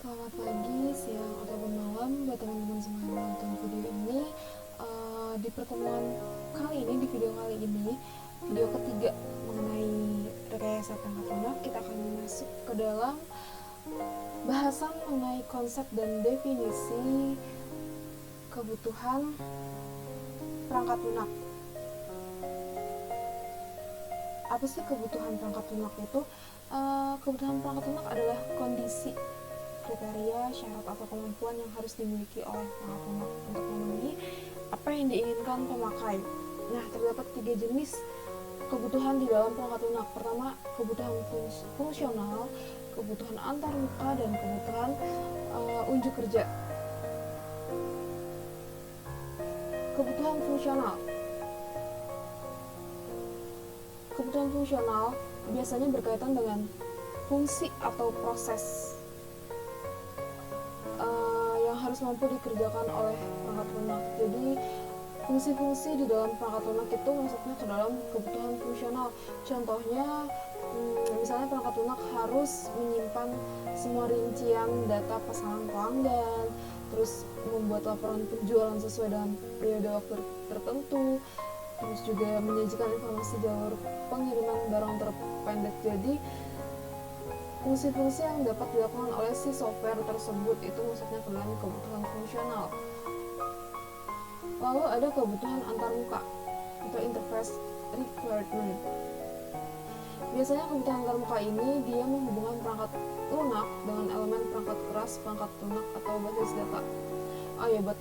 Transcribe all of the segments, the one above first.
Selamat pagi, siang, ataupun malam buat teman-teman semua yang menonton video ini. Di pertemuan kali ini, di video kali ini, video ketiga mengenai rekayasa perangkat lunak, kita akan masuk ke dalam bahasan mengenai konsep dan definisi kebutuhan perangkat lunak. Apa sih kebutuhan perangkat lunak itu? Kebutuhan perangkat lunak adalah kondisi, kriteria, syarat atau kemampuan yang harus dimiliki oleh perangkat lunak untuk memenuhi apa yang diinginkan pemakai. Nah, terdapat 3 jenis kebutuhan di dalam perangkat lunak. Pertama, kebutuhan fungsional, kebutuhan antarmuka, dan kebutuhan unjuk kerja. Kebutuhan fungsional. Kebutuhan fungsional biasanya berkaitan dengan fungsi atau proses yang harus mampu dikerjakan oleh perangkat lunak. Jadi fungsi-fungsi di dalam perangkat lunak itu maksudnya ke dalam kebutuhan fungsional. Contohnya, misalnya perangkat lunak harus menyimpan semua rincian data pasangan pelanggan, terus membuat laporan penjualan sesuai dengan periode waktu tertentu, terus juga menyajikan informasi jalur pengiriman barang terpendek. Jadi fungsi-fungsi yang dapat dilakukan oleh si software tersebut itu maksudnya ke dalam kebutuhan fungsional. Lalu ada kebutuhan antarmuka atau interface requirement. Biasanya kebutuhan antarmuka ini dia menghubungkan perangkat lunak dengan elemen perangkat keras perangkat lunak atau basis data. Ya buat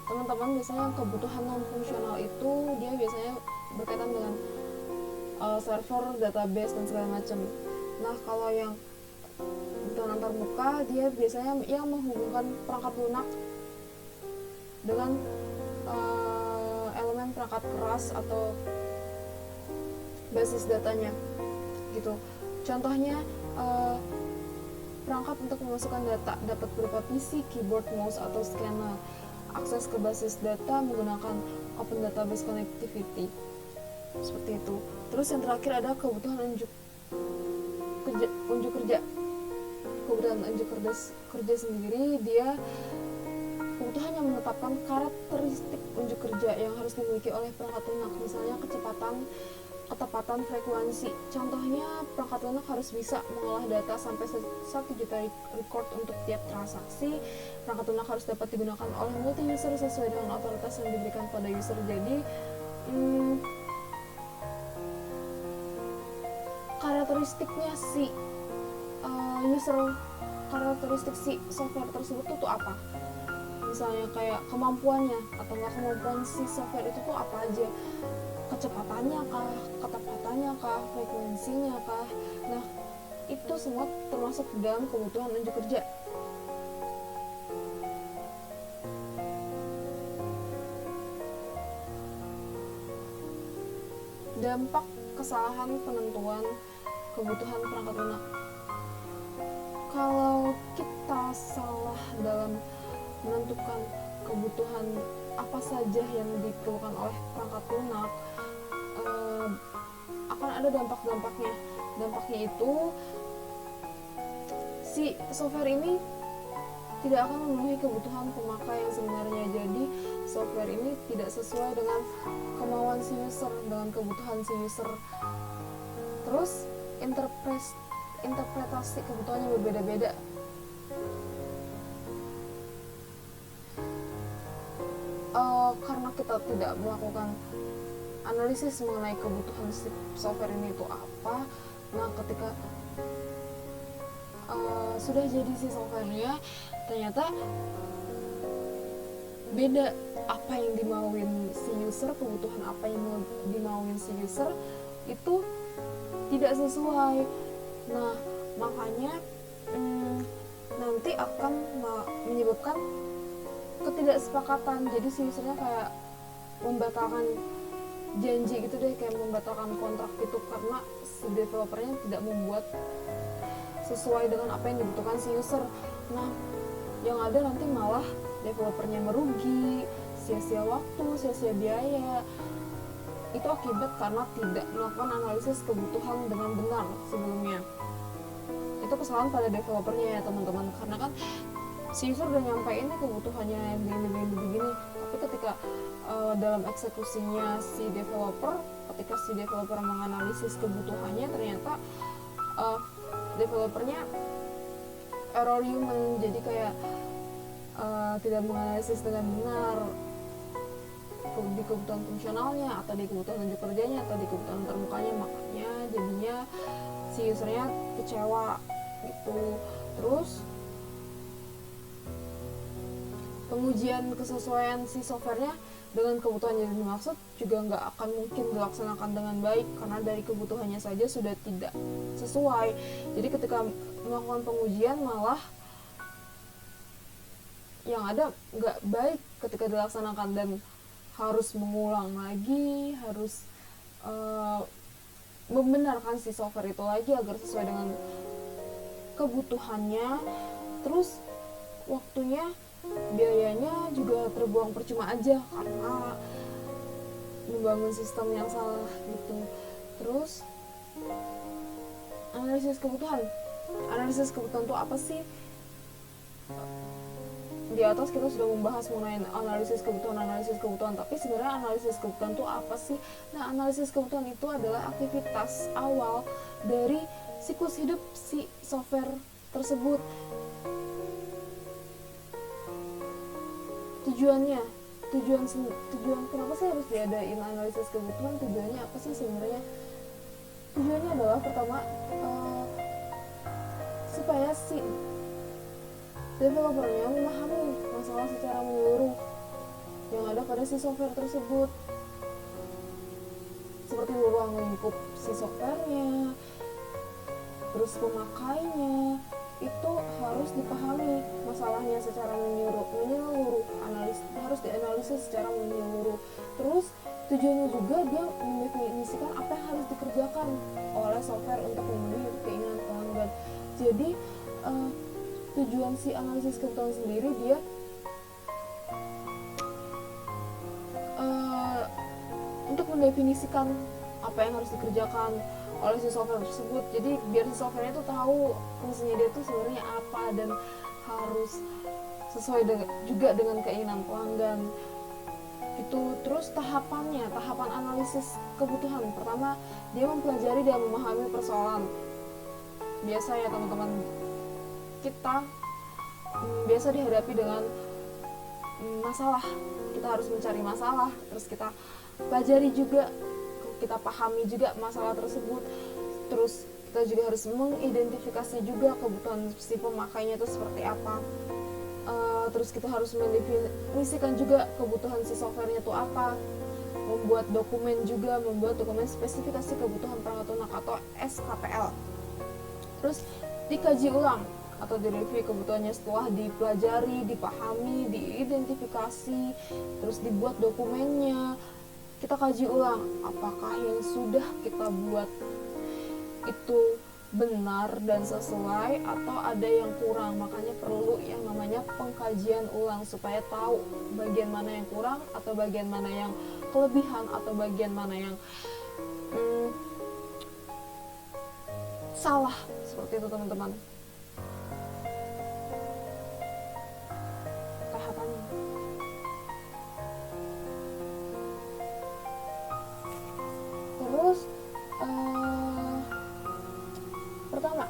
teman-teman, biasanya kebutuhan non fungsional itu dia biasanya berkaitan dengan server, database, dan segala macam. Nah, kalau yang kebutuhan antarmuka dia biasanya yang menghubungkan perangkat lunak dengan elemen perangkat keras atau basis datanya gitu. Contohnya, perangkat untuk memasukkan data dapat berupa PC, keyboard, mouse, atau scanner. Akses ke basis data menggunakan Open Database Connectivity, seperti itu. Terus yang terakhir ada kebutuhan unjuk kerja. Kebutuhan unjuk kerja sendiri dia kebutuhan yang menetapkan karakteristik unjuk kerja yang harus dimiliki oleh perangkat lunak, misalnya kecepatan, ketepatan, frekuensi. Contohnya, perangkat lunak harus bisa mengolah data sampai 1 juta record untuk tiap transaksi. Perangkat lunak harus dapat digunakan oleh multi user sesuai dengan otoritas yang diberikan pada user. Jadi karakteristiknya si karakteristik si software tersebut tuh apa? Misalnya kayak kemampuannya atau nggak kemampuan si software itu tuh apa aja, kecepatannya kah, ketepatannya kah, frekuensinya kah. Nah, itu semua termasuk dalam kebutuhan unjuk kerja. Dampak kesalahan penentuan kebutuhan perangkat lunak. Kalau kita salah dalam menentukan kebutuhan apa saja yang diperlukan oleh perangkat lunak, akan ada dampak-dampaknya. Dampaknya itu si software ini tidak akan memenuhi kebutuhan pemakai yang sebenarnya. Jadi software ini tidak sesuai dengan kemauan si user, dengan kebutuhan si user. Terus interpretasi kebutuhannya berbeda-beda. Karena kita tidak melakukan analisis mengenai kebutuhan si software ini itu apa, nah ketika sudah jadi si softwarenya ternyata beda apa yang dimauin si user, kebutuhan apa yang mau dimauin si user itu tidak sesuai. Nah, makanya nanti akan menyebabkan ketidaksepakatan. Jadi si usernya kayak membatalkan janji gitu deh, kayak membatalkan kontrak gitu karena si developernya tidak membuat sesuai dengan apa yang dibutuhkan si user. Nah, yang ada nanti malah developernya merugi, sia-sia waktu, sia-sia biaya. Itu akibat karena tidak melakukan analisis kebutuhan dengan benar sebelumnya. Itu kesalahan pada developernya ya teman-teman, karena kan si user udah nyampein nih kebutuhannya yang begini, tapi ketika dalam eksekusinya si developer, ketika si developer menganalisis kebutuhannya, ternyata developernya error human, jadi kayak tidak menganalisis dengan benar di kebutuhan fungsionalnya, atau di kebutuhan tunjuk kerjanya, atau di kebutuhan termukanya, makanya jadinya si usernya kecewa gitu. Terus pengujian kesesuaian si softwarenya dengan kebutuhan yang dimaksud juga nggak akan mungkin dilaksanakan dengan baik, karena dari kebutuhannya saja sudah tidak sesuai. Jadi ketika melakukan pengujian malah yang ada nggak baik ketika dilaksanakan, dan harus mengulang lagi, harus membenarkan si software itu lagi agar sesuai dengan kebutuhannya. Terus waktunya, biayanya juga terbuang percuma aja karena membangun sistem yang salah gitu. Terus analisis kebutuhan itu apa sih? Di atas kita sudah membahas mengenai analisis kebutuhan, tapi sebenarnya analisis kebutuhan itu apa sih? Nah, analisis kebutuhan itu adalah aktivitas awal dari siklus hidup si software tersebut. Tujuan kenapa sih harus diadain analisis kebutuhan? Tujuannya apa sih sebenarnya? Tujuannya adalah pertama, supaya si developernya memahami masalah secara menyeluruh yang ada pada si software tersebut, seperti ruang lingkup si softwarenya, terus pemakainya, itu harus dipahami masalahnya secara menyeluruh, harus dianalisis secara menyeluruh. Terus tujuannya juga dia mendefinisikan apa yang harus dikerjakan oleh software untuk memenuhi keinginan pelanggan. Jadi tujuan si analisis kebutuhan sendiri dia untuk mendefinisikan apa yang harus dikerjakan oleh si software tersebut. Jadi biar si softwarenya itu tahu fungsinya dia itu sebenarnya apa, dan harus sesuai juga dengan keinginan pelanggan gitu. Terus tahapan analisis kebutuhan, pertama dia mempelajari dan memahami persoalan. Biasa ya teman-teman, kita biasa dihadapi dengan masalah, kita harus mencari masalah, terus kita pelajari juga, kita pahami juga masalah tersebut. Terus kita juga harus mengidentifikasi juga kebutuhan si pemakainya itu seperti apa. Terus kita harus mendefinisikan juga kebutuhan si softwarenya itu apa, membuat dokumen spesifikasi kebutuhan perangkat lunak atau SKPL. Terus dikaji ulang atau direview kebutuhannya setelah dipelajari, dipahami, diidentifikasi, terus dibuat dokumennya. Kita kaji ulang apakah yang sudah kita buat itu benar dan sesuai, atau ada yang kurang. Makanya perlu yang namanya pengkajian ulang supaya tahu bagian mana yang kurang, atau bagian mana yang kelebihan, atau bagian mana yang salah, seperti itu teman-teman. Tahapannya. Terus pertama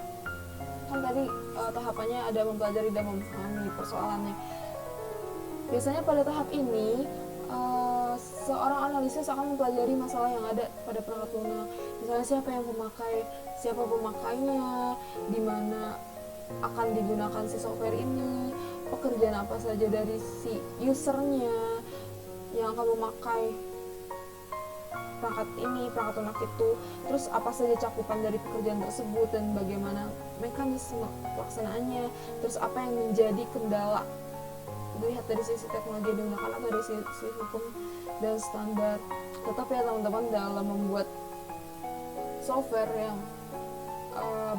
kan tadi tahapannya ada mempelajari dan memahami persoalannya. Biasanya pada tahap ini seorang analisis akan mempelajari masalah yang ada pada perangkat lunak. Misalnya siapa pemakainya, di mana akan digunakan si software ini, pekerjaan apa saja dari si usernya yang akan memakai perangkat lunak itu, terus apa saja cakupan dari pekerjaan tersebut dan bagaimana mekanisme pelaksanaannya, terus apa yang menjadi kendala dilihat dari sisi teknologi yang digunakan atau dari sisi hukum dan standar. Tetap ya teman-teman, dalam membuat software yang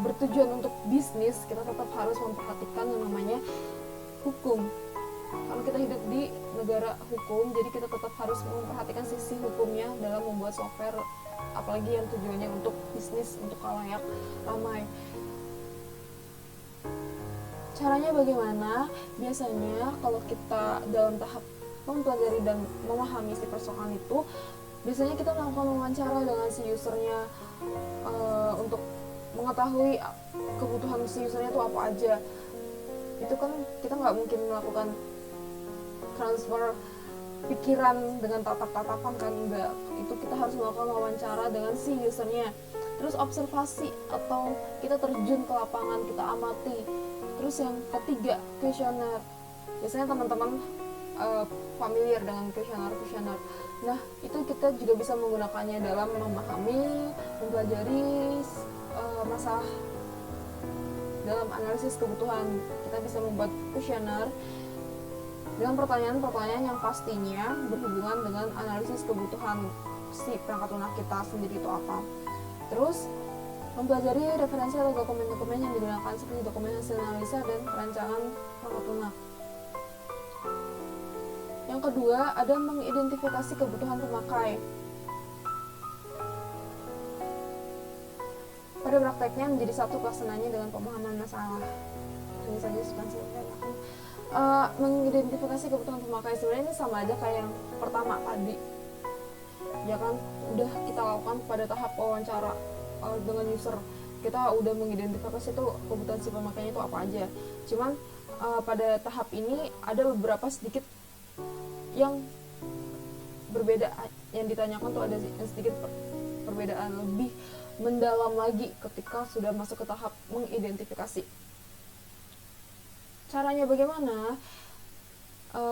bertujuan untuk bisnis, kita tetap harus memperhatikan yang namanya hukum. Karena kita hidup di negara hukum, jadi kita tetap harus memperhatikan sisi hukumnya dalam membuat software, apalagi yang tujuannya untuk bisnis, untuk khalayak ramai. Caranya bagaimana? Biasanya kalau kita dalam tahap mempelajari dan memahami si persoalan itu, biasanya kita melakukan wawancara dengan si usernya untuk mengetahui kebutuhan si usernya itu apa aja. Itu kan kita nggak mungkin melakukan transfer pikiran dengan tatap-tatapan kan, enggak. Itu kita harus melakukan wawancara dengan si usernya, terus observasi atau kita terjun ke lapangan, kita amati. Terus yang ketiga, kuesioner. Biasanya teman-teman familiar dengan kuesioner. Nah, itu kita juga bisa menggunakannya dalam memahami, mempelajari masalah dalam analisis kebutuhan. Kita bisa membuat kuesioner dengan pertanyaan-pertanyaan yang pastinya berhubungan dengan analisis kebutuhan si perangkat lunak kita sendiri itu apa. Terus mempelajari referensi atau dokumen-dokumen yang digunakan seperti dokumen hasil analisa dan perancangan perangkat lunak. Yang kedua, ada mengidentifikasi kebutuhan pemakai. Pada prakteknya menjadi satu pelaksananya dengan pemahaman masalah. Ini saja substansi mengidentifikasi kebutuhan pemakai. Sebenarnya ini sama aja kayak yang pertama tadi, ya kan, udah kita lakukan pada tahap wawancara dengan user. Kita udah mengidentifikasi itu kebutuhan si pemakainya itu apa aja. Cuman pada tahap ini ada beberapa sedikit yang berbeda yang ditanyakan tuh, ada yang sedikit perbedaan lebih mendalam lagi ketika sudah masuk ke tahap mengidentifikasi. Caranya bagaimana?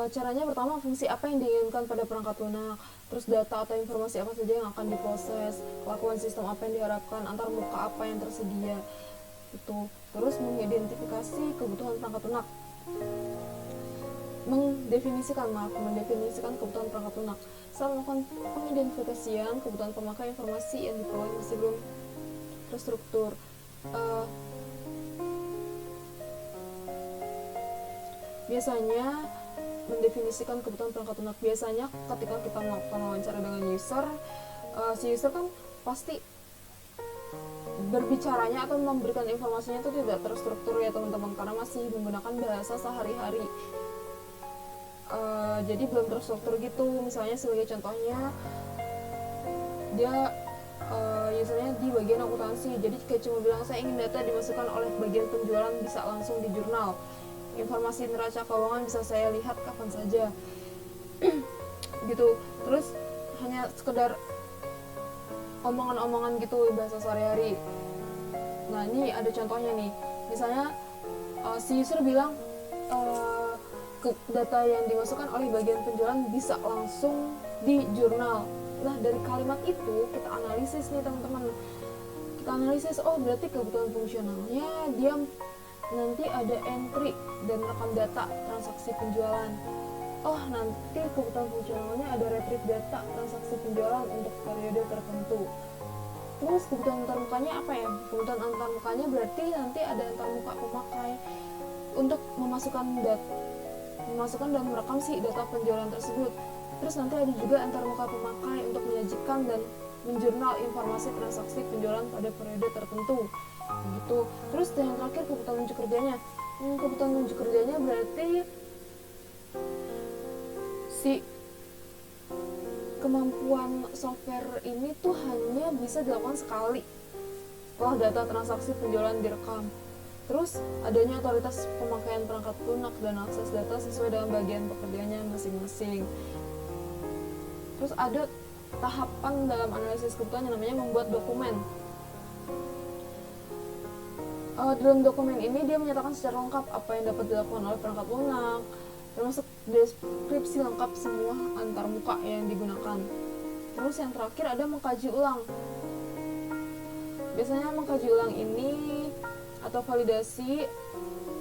Caranya pertama, fungsi apa yang diinginkan pada perangkat lunak, terus data atau informasi apa saja yang akan diproses, kelakuan sistem apa yang diharapkan, antar muka apa yang tersedia, itu. Terus mengidentifikasi kebutuhan perangkat lunak, mendefinisikan kebutuhan perangkat lunak. Setelah melakukan pengidentifikasian kebutuhan pemakai, informasi yang diperoleh masih belum terstruktur. Biasanya mendefinisikan kebutuhan perangkat lunak, biasanya ketika kita melakukan wawancara dengan user, si user kan pasti berbicaranya atau memberikan informasinya itu tidak terstruktur ya teman-teman, karena masih menggunakan bahasa sehari-hari. Jadi belum terstruktur gitu. Misalnya sebagai contohnya, dia usernya di bagian akuntansi, jadi kayak cuma bilang saya ingin data dimasukkan oleh bagian penjualan bisa langsung di jurnal, informasi neraca keuangan bisa saya lihat kapan saja gitu. Terus hanya sekedar omongan-omongan gitu bahasa sehari-hari. Nah, ini ada contohnya nih. Misalnya si user bilang data yang dimasukkan oleh bagian penjualan bisa langsung di jurnal. Nah, dari kalimat itu kita analisis nih teman-teman. Kita analisis, oh berarti kebutuhan fungsionalnya dia nanti ada entry dan rekam data transaksi penjualan. Oh, nanti kebutuhan fungsionalnya ada retrieve data transaksi penjualan untuk periode tertentu. Terus kebutuhan antarmukanya apa ya? Kebutuhan antarmukanya berarti nanti ada antarmuka pemakai untuk memasukkan dan merekam si data penjualan tersebut. Terus nanti ada juga antarmuka pemakai untuk menyajikan dan menjurnal informasi transaksi penjualan pada periode tertentu gitu. Terus yang terakhir, kebutuhan unjuk kerjanya. Kebutuhan unjuk kerjanya berarti si kemampuan software ini tuh hanya bisa dilakukan sekali setelah data transaksi penjualan direkam. Terus adanya otoritas pemakaian perangkat lunak dan akses data sesuai dengan bagian pekerjaannya masing-masing. Terus ada tahapan dalam analisis kebutuhan yang namanya membuat dokumen. Dalam dokumen ini dia menyatakan secara lengkap apa yang dapat dilakukan oleh perangkat lunak, termasuk deskripsi lengkap semua antarmuka yang digunakan. Terus yang terakhir ada mengkaji ulang. Biasanya mengkaji ulang ini atau validasi,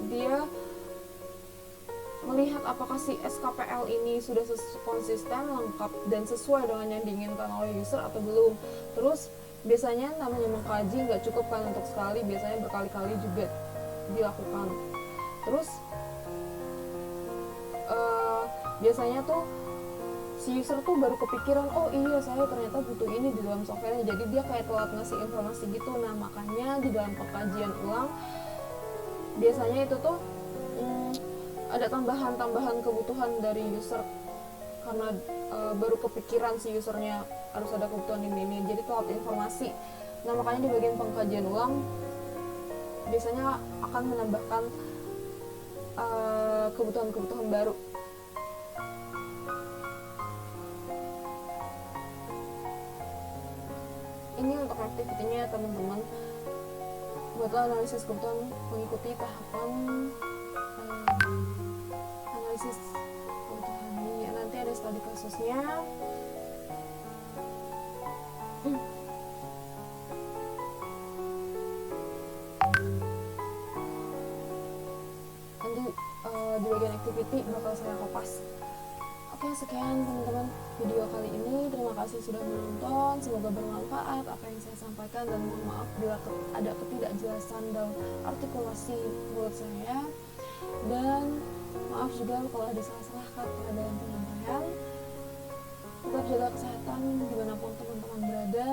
dia melihat apakah si SKPL ini sudah konsisten, lengkap, dan sesuai dengan yang diinginkan oleh user atau belum. Terus biasanya namanya mengkaji nggak cukup kan untuk sekali, biasanya berkali-kali juga dilakukan. Terus biasanya tuh si user tuh baru kepikiran, oh iya saya ternyata butuh ini di dalam softwarenya, jadi dia kayak telat ngasih informasi gitu. Nah, makanya di dalam pengkajian ulang biasanya itu tuh ada tambahan kebutuhan dari user karena baru kepikiran si usernya harus ada kebutuhan ini. Jadi telat informasi. Nah, makanya di bagian pengkajian ulang biasanya akan menambahkan kebutuhan-kebutuhan baru. Ini untuk aktivitinya teman-teman. Buatlah analisis kebutuhan mengikuti tahapan analisis kebutuhan ini. Nanti ada studi kasusnya. Nanti di bagian activity bakal saya kopas. Oke, sekian teman-teman video kali ini. Terima kasih sudah menonton. Semoga bermanfaat apa yang saya sampaikan, dan mohon maaf bila ada ketidakjelasan dalam artikulasi mulut saya, dan maaf juga kalau ada salah-salah kata dalam penyampaian. Tetap jaga kesehatan dimanapun teman-teman berada.